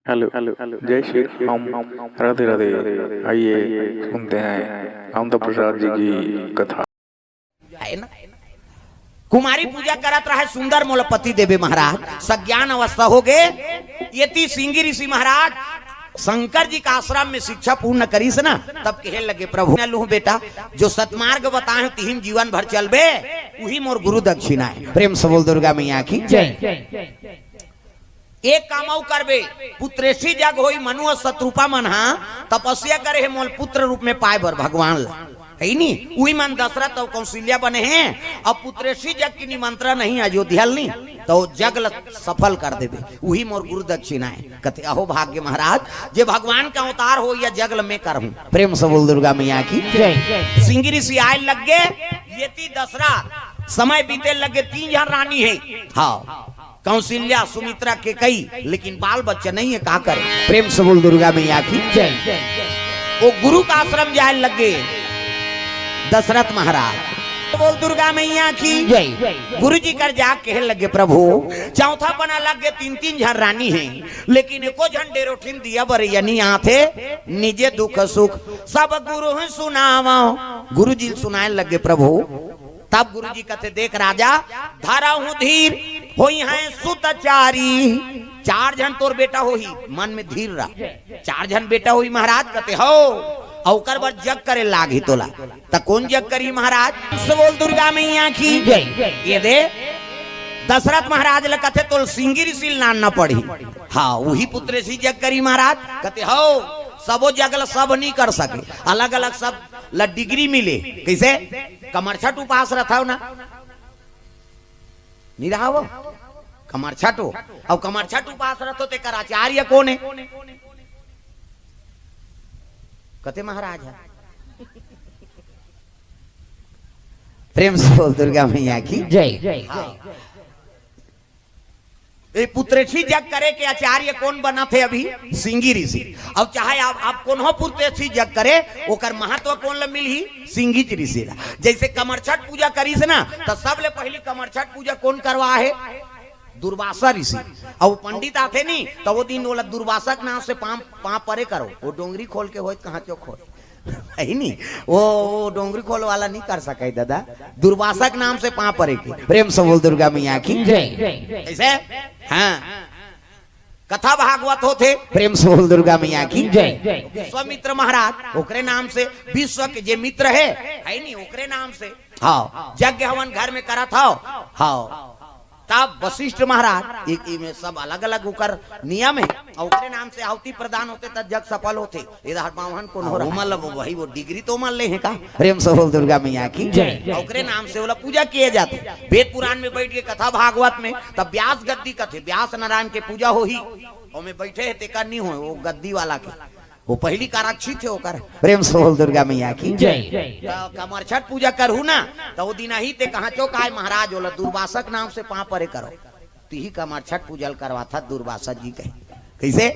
Hello hello जय श्री राम। राधे राधे। आइए सुनते हैं कामता प्रसाद जी की कथा है ना। कुमारी पूजा करत रहे सुंदर मोलपति देवे महाराज। सज्ञान अवस्था हो गए ये सिंगी ऋषि महाराज शंकर जी का आश्रम में शिक्षा पूर्ण करीस ना, तब कहे लगे प्रभु न लूह बेटा, जो सतमार्ग बताए तिहिम जीवन भर चलबे वही मोर गुरु दक्षिणा है। प्रेम से बोल दुर्गा मैया की जय। एक कामऊ करबे पुत्रेशी जग होई मनु और शत्रुपा मन हा तपस्या करे है मोल पुत्र रूप में पाए बर भगवान ला है नी। वही मन दशरथ और कौशल्या बने हैं। अब पुत्रेशी जग की निमंत्रण नहीं अयोध्या नहीं तो जग सफल कर देबे वही मोर गुरु दक्षिणा है। कहते अहो भाग्य महाराज जे भगवान का अवतार हो या जगल में कर हूं। प्रेम से बोल दुर्गा मैया की जय। सिंगी ऋषि आए लग गए ये दसरा समय बीते लगे 3 जन रानी है। हाँ कौशल्या सुमित्रा के कई लेकिन बाल बच्चा नहीं है का करे। प्रेम से बोल दुर्गा मैया की जय। वो गुरु का आश्रम जाए लगे दशरथ महाराज। बोल दुर्गा मैया की जय। गुरु जी कर जा कहे लगे प्रभु चौथा बना लगे 3-3 जन रानी है लेकिन एको झंडे रोटिन दिया बरैया नहीं आते निजे दुख सुख सब गुरु सुनावा। गुरु जी सुनाए लगे प्रभु। तब गुरु जी कहते देख राजा धारा हूं धीर होई है सुतचारी। 4 जन तोर बेटा होही मन में धीर रहा। 4 जन बेटा होई महाराज कहते हो औकर बर जग करे लागी तोला त कौन जग करी महाराज। बोल दुर्गा मैया की जय। ये दे दशरथ महाराज ल कहते तो सिंगी ऋषि नान न पड़ी। हाँ वही पुत्र सी जग करी महाराज। कहते हो सबो जगल सब नहीं कर सके अलग अलग सब ल डिग्री मिले कैसे कमरछठ उपास रहा ना नहीं रहा वो कमरछठ हो और कमरछठ उपास रहो ते कर आचार्य कौन है। कहते महाराज है। प्रेम से बोल दुर्गा मैया की जय। ये पुत्रेशी जग करे के आचार्य कौन बना थे अभी सिंगी ऋषि। अब चाहे आप कौन हो पुत्रेशी जग करे ओकर महत्व कौन ल मिली सिंगी ऋषि ला। जैसे कमरछठ पूजा करी से ना तो सबले पहली कमरछठ पूजा कौन करवा है दुर्वासा ऋषि। और पंडित आते नहीं तो वो दिन बोला दुर्वासा के नाम से पाँव परे करो वो डोंगरी खोल के हो कहाँ चौक हो है नहीं वो डोंगरी खोल वाला नहीं कर सके दादा दुर्वासा के नाम से पाँव परे के। प्रेम से बोल दुर्गा मैया की जय। ऐसे हाँ कथा भागवत होते। प्रेम से बोल दुर्गा मैया की जय। विश्वामित्र महाराज ओकरे नाम से विश्व के जे मित्र है नहीं ओकरे नाम से हाँ यज्ञ हवन घर में करा था। हाँ तब वशिष्ठ महाराज एक में सब अलग अलग उकर नियम है और ओकरे नाम से आहुति प्रदान होते तब जग सफल होते। इधर बावन कौन हो रहा मतलब वही वो डिग्री तो मान ले हैं का। प्रेम से बोल दुर्गा मैया की जय। ओकरे नाम से बोला पूजा किए जाते। वेद पुराण में बैठ के कथा भागवत में तब व्यास गद्दी कथे व्यास नारायण के पूजा हो ही और में बैठे है तेकर नहीं हो वो गद्दी वाला के वो पहली काराक्षी थे होकर। प्रेम से बोल दुर्गा मैया की जय। कमरछठ पूजा करू ना तो वो दिन ही ते कहा चौक आए महाराज बोला दुर्वासक नाम से पाँव परे करो तो ही कमरछठ पूजल करवा था दुर्वासा जी कहे कैसे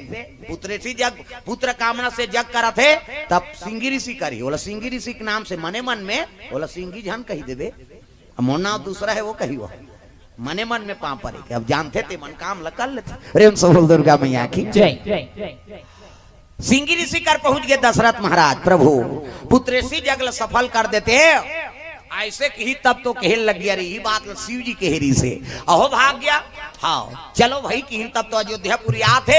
पुत्रेशी जग पुत्र कामना से जग करा थे तब सिंगी ऋषि करी बोला सिंगी ऋषि के नाम से मने मन में बोला सिंगी झन कही देवे मोर नाम दूसरा है वो कही वो मने मन में पाँव परे अब जानते थे मन काम लकल लेते। प्रेम से बोल दुर्गा मैया की जय। सिंगी ऋषि कर पहुंच गए दशरथ महाराज। प्रभु पुत्रेशी जगल सफल कर देते ऐसे ही तब तो कहे लग गया रही बात शिव जी कहेरी से अहो भाग गया। हाँ चलो भाई की तब तो अयोध्यापुरी आते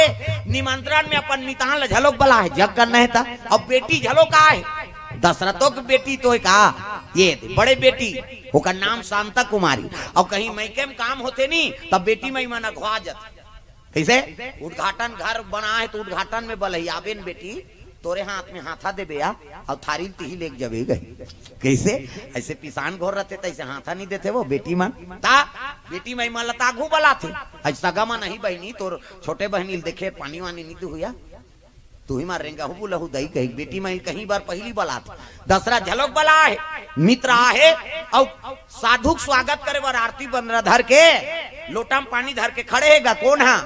निमंत्रण में अपन मितान झलोक बला है जग करना है था। अब बेटी झलोक आए दशरथों की बेटी तो कहा ये बड़े बेटी होकर नाम शांता कुमारी और कहीं मैके में काम होते नहीं तब बेटी मई मन अघवा जाती कैसे उद्घाटन घर बना है तो उद्घाटन में बलैया बेन बेटी तोरे हाथ में हाथा दे बेया और थारी तिही लेके जबे गई कैसे ऐसे पिसान घोर रहते तैसे हाथा नहीं देते वो बेटी मन ता बेटी मई मन लतागू बला थे ऐसा गमा नहीं बहनी तोर छोटे बहनी देखे पानी वानी नहीं तो हुआ तू ही मार रेंगा हूँ लहू दही कही बेटी मई कहीं बार पहली बला थे दसरा झलक बला है मित्र आहे और साधु स्वागत करे बार आरती बंदरा धर के लोटा में पानी धर के खड़े हैगा कौन है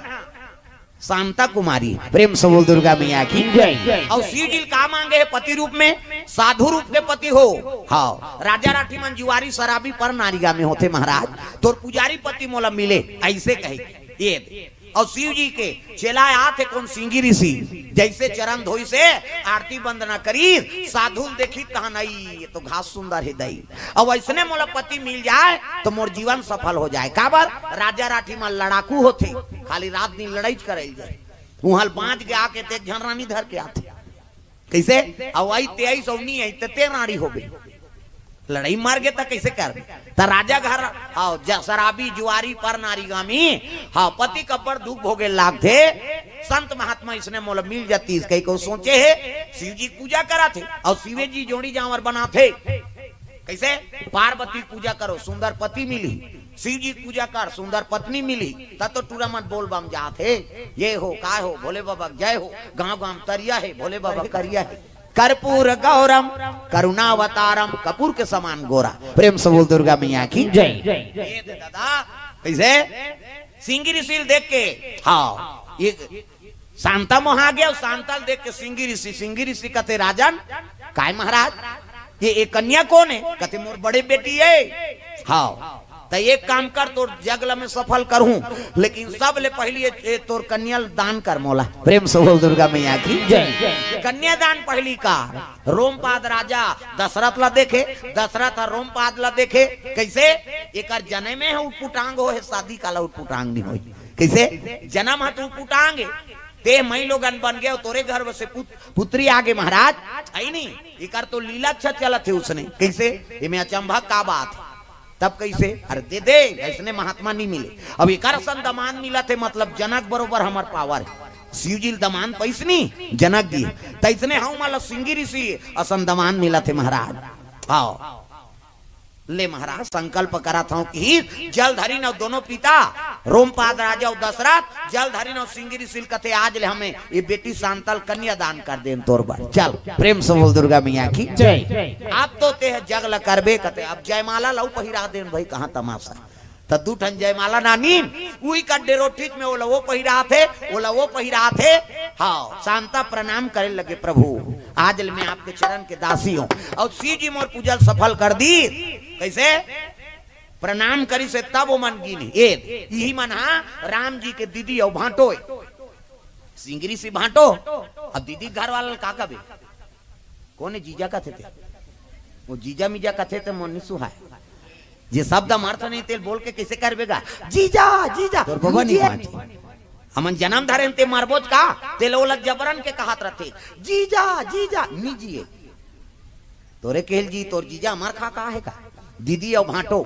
शांता कुमारी। प्रेम से बोल दुर्गा मैया की जय। और सीडिल का मांगे है पति रूप में साधु रूप के पति हो। हाँ राजा राठी मन जुआरी शराबी पर नारिगा में होते महाराज तोर पुजारी पति मोला मिले ऐसे कहे ये और शिव जी के चेला आते कौन सिंगी ऋषि जैसे चरण धोई से आरती बंद न करी साधु देखी कहा नहीं ये तो घास सुंदर है दई और वैसने मोला पति मिल जाए तो मोर जीवन सफल हो जाए। काबर राजा राठी में लड़ाकू होते खाली रात दिन लड़ाई करे जाए वहां बांध के आके ते झनरानी धर के आते कैसे अवाई 23 अवनी है ते रानी हो गई लड़ाई मार गए तो कैसे कर तो राजा घर हाँ शराबी जुआरी पर नारीगामी हाँ पति कब्बर दुख भोगे लाग थे संत महात्मा इसने मोल मिल जाती कहीं को सोचे है शिव जी पूजा करा थे और शिवे जी जोड़ी जावर बना थे कैसे पार्वती पूजा करो सुंदर पति मिली शिव जी पूजा कर सुंदर पत्नी मिली तब तो टूरा मत बोल बम जाते ये हो का हो भोले बाबा जय हो गांव गांव तरिया है भोले बाबा करिया है कर्पूर गौरम करुणावतारम कपूर के समान गोरा प्रेम से बोल दुर्गा मैया की जय। दादा कैसे सिंगी ऋषि देख के हाँ ये शांता मोहा गया शांता देख के सिंगी ऋषि कहते राजन काय महाराज ये कन्या कौन है कहते मोर बड़े बेटी है हाँ तो एक काम कर तोर जगल में सफल करूं लेकिन सब ले पहली तोर कन्या दान कर मोला प्रेम से बोल दुर्गा मैया की जय। कन्या दान पहली का रोमपाद राजा दशरथ ला देखे दशरथ और रोमपाद ला देखे कैसे एक जने में है उटपुटांग हो है शादी काला उटपुटांग नहीं हो कैसे जन्म है तो उटपुटांग ते मई लोगन बन गए तोरे घर से पुत्री आगे महाराज आई नहीं एक तो लीला अच्छा चला थे उसने कैसे ये अचंभा का बात तब कैसे अरे दे ऐसने महात्मा नहीं मिले अब एक दमान मिला थे मतलब जनक बरोबर हमार पावर शिव जी दमान पैसनी जनक दी तैसने हम माला सिंगी ऋषि असन दमान मिला थे महाराज आओ ले महाराज संकल्प करा था कि जलधरी न दोनों पिता रोमपाद राजा और दशरथ जलधरी न सिंगी ऋषि कथे आज ले हमें ये बेटी शांतल कन्या दान कर दे तोर बार चल प्रेम से बोल दुर्गा मैया की जय। आप तो ते जगल करबे कते अब जयमाला लऊ पहिरा देन भाई कहां तमाशा तो दू ठन जयमाला नानी उही का डेरोठित में वो पहिरा थे हाँ शांता प्रणाम करे लगे प्रभु आज मैं आपके चरण के दासी हूँ और शिव जी मोर पूजल सफल कर दी कैसे प्रणाम करी से तब वो मन गिनी यही मन हाँ राम जी के दीदी और भांटो सिंगरी से भांटो अब दीदी घर वाला का कबे कौन जीजा का थे वो जीजा मिजा का थे तो मोनी सुहाय जे शब्द मारता नहीं तेल बोल के कैसे करबेगा जीजा जीजा तो बाबा नहीं हमन जन्म धारे ते मारबोज का तेल ओला जबरन के कहत रहते जीजा जीजा नीजिए तोरे केल जी तोर जीजा मार खा का है का दीदी और भांटो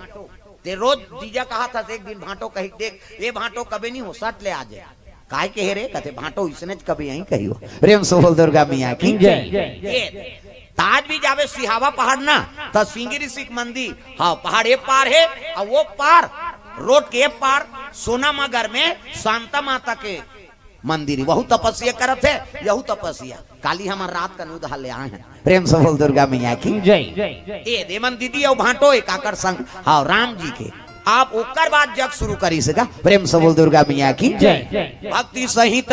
ते रोज जीजा कहा था एक दिन भांटो कही देख ये भांटो कभी नहीं हो सट ले आ जाए काय के रे कहते भांटो इसने कभी यहीं कही हो प्रेम से बोल दुर्गा मैया की जय। ताज भी जावे सिहावा पहाड़ ना तो सिंगी ऋषि मंदिर हाँ पहाड़ एक पार है और वो पार रोड के पार सोना मगर में शांता माता के मंदिर वहु तपस्या करत है यहू तपस्या काली हमार रात का नुदहा ले आए हैं प्रेम से बोल दुर्गा मैया की जय। ए देवन दीदी और भांटो एक आकर संग हाँ राम जी के आप ओकर बाद जग शुरू करी सका प्रेम से बोल दुर्गा मैया की जय। भक्ति सहित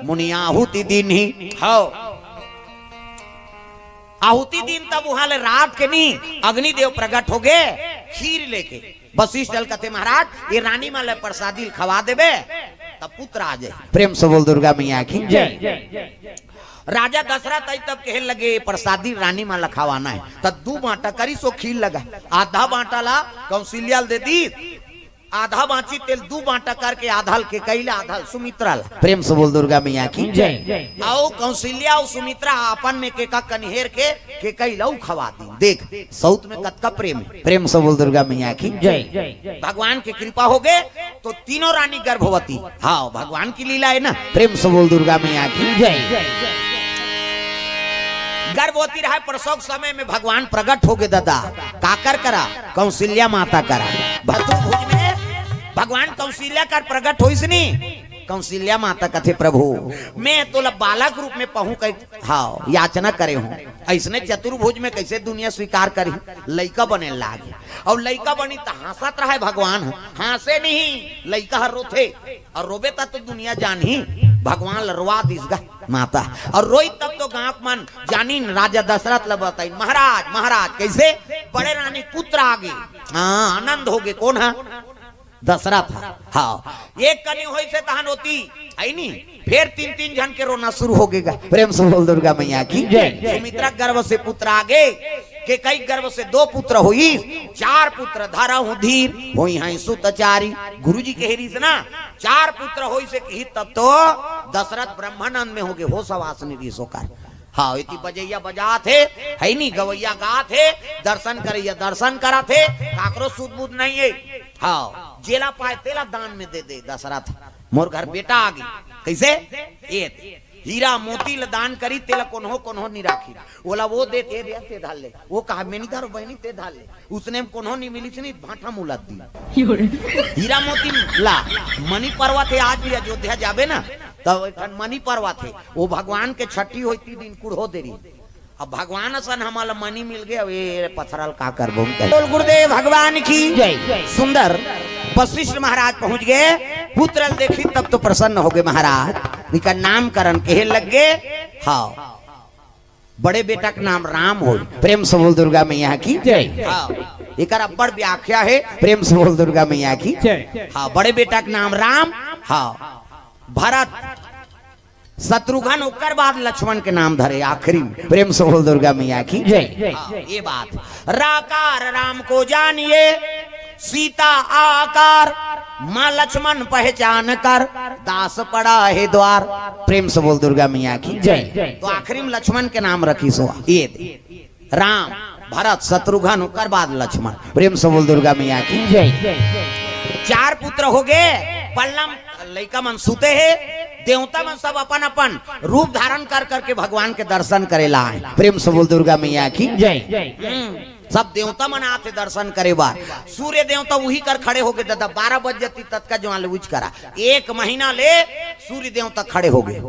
मुनियाहुति दिन ही हाँ आहुति दिन तब वहां ले रात के नहीं अग्निदेव प्रकट हो गए खीर लेके वशिष्ठ जल कहते महाराज ये रानी माले प्रसादी खवा देवे तब पुत्र आ जाए प्रेम से बोल दुर्गा मैया की जय। राजा दशरथ आई तब कहे लगे प्रसादी रानी माला खवाना है तब 2 बांटा करी सो खीर लगा आधा बांटा ला कौशल्या दे दी आधा बांची तेल 2 बांटा करके आधल के कैला आधल सुमित्रा ला प्रेम से बोल दुर्गा मैया की जय। आओ कौशल्या और सुमित्रा अपन में के का कन्हेर के कैला खवा दी देख साउथ में कतका प्रेम से बोल दुर्गा मैया की जय। भगवान की कृपा हो गए तो तीनों रानी गर्भवती हाँ भगवान की लीला है ना प्रेम से बोल दुर्गा मैया की जय। गर्भवती रहा प्रसव समय में भगवान प्रकट हो गए दादा काकर करा कौशल्या माता करा भतुभुज में भगवान कौशल्या का प्रकट होइस नहीं कौशल्या माता कथे प्रभु मैं तो बालक रूप में पहू कर हाँ याचना करे हूँ ऐसने चतुर्भुज में कैसे दुनिया स्वीकार करी लइका बने लागे और लइका बनी तो हंसत रहा भगवान हंसे नहीं लइका रोथे और रोबे तो दुनिया जानी भगवान लरवा दिसगा माता और रोई तब तो गांव मन जानी राजा दशरथ ल बताई महाराज महाराज कैसे बड़े रानी पुत्र आगे हाँ आनंद हो गए कौन है दशरथ। हाँ, एक कनी होई से तहन होती है नी, फिर तीन तीन जन के रोना शुरू हो गएगा। प्रेम से बोल दुर्गा मैया की जय। सुमित्रा गर्भ से पुत्र आगे के कई गर्भ से 2 पुत्र हुई, 4 पुत्र धारा हूँ धीर हुई हैं सुतचारी। गुरु जी के हेरी से ना 4 पुत्र हुई से कही, तब तो दशरथ ब्रह्मानंद में हो गए हो सवासनी ऋषोकार। हाँ, इति बजैया बजा थे है नी, गवैया गा थे, दर्शन करैया दर्शन करा थे, काकरो सूद बूद नहीं है। हाँ, जेला पाए तेला दान में दे दे दशरथ, मोर घर बेटा आ गई कैसे ये हीरा मोती ल दान करी तेला कोन्हो नहीं राखी, बोला वो दे ते धाल ले, वो कहा मैं नहीं धारो बहनी ते धाल ले, उसने कोन्हो नहीं मिली नहीं भाटा मुलात दी हीरा मोती ला। मणि पर्वा थे, आज भी अयोध्या जाबे ना तब मणि पर्वा थे, वो भगवान के छठी होती दिन कुड़ो देरी। अब भगवान असन हमारा मनी मिल गया, ये पथरल का कर बोल गुरुदेव भगवान की जय। सुंदर वशिष्ठ महाराज पहुंच गए, पुत्र देखी तब तो प्रसन्न हो गए महाराज, इनका नामकरण कहे लग गए। हाँ, बड़े बेटा का नाम राम हो। प्रेम से बोल दुर्गा मैया की जय। हाँ, एक बड़ व्याख्या है, प्रेम से बोल दुर्गा मैया की जय। हाँ, बड़े बेटा का नाम राम, हाँ भरत, शत्रुघ्न, उकर बाद लक्ष्मण के नाम धरे आखिरी। प्रेम से बोल दुर्गा मैया की जय। ये बात राकार राम को जानिए, सीता आकार माँ लक्ष्मण पहचान कर, दास पड़ा है द्वार। प्रेम से बोल दुर्गा मैया की जय। तो आखिरी में लक्ष्मण के नाम रखी सो ये राम भरत शत्रुघ्न, उकर बाद लक्ष्मण। प्रेम से बोल दुर्गा मैया की जय। 4 पुत्र हो गए, पल्लम लइका मन सुते है, देवता मन सब अपन अपन रूप धारण कर करके भगवान के दर्शन करेला है। प्रेम से बोल दुर्गा मैया की जय। सब देवता मन आते दर्शन करे बार, सूर्य देवता वही कर खड़े हो गए दादा, 12 बज जाती तत्का जो उच करा, 1 महीना ले सूर्य देवता खड़े हो गए।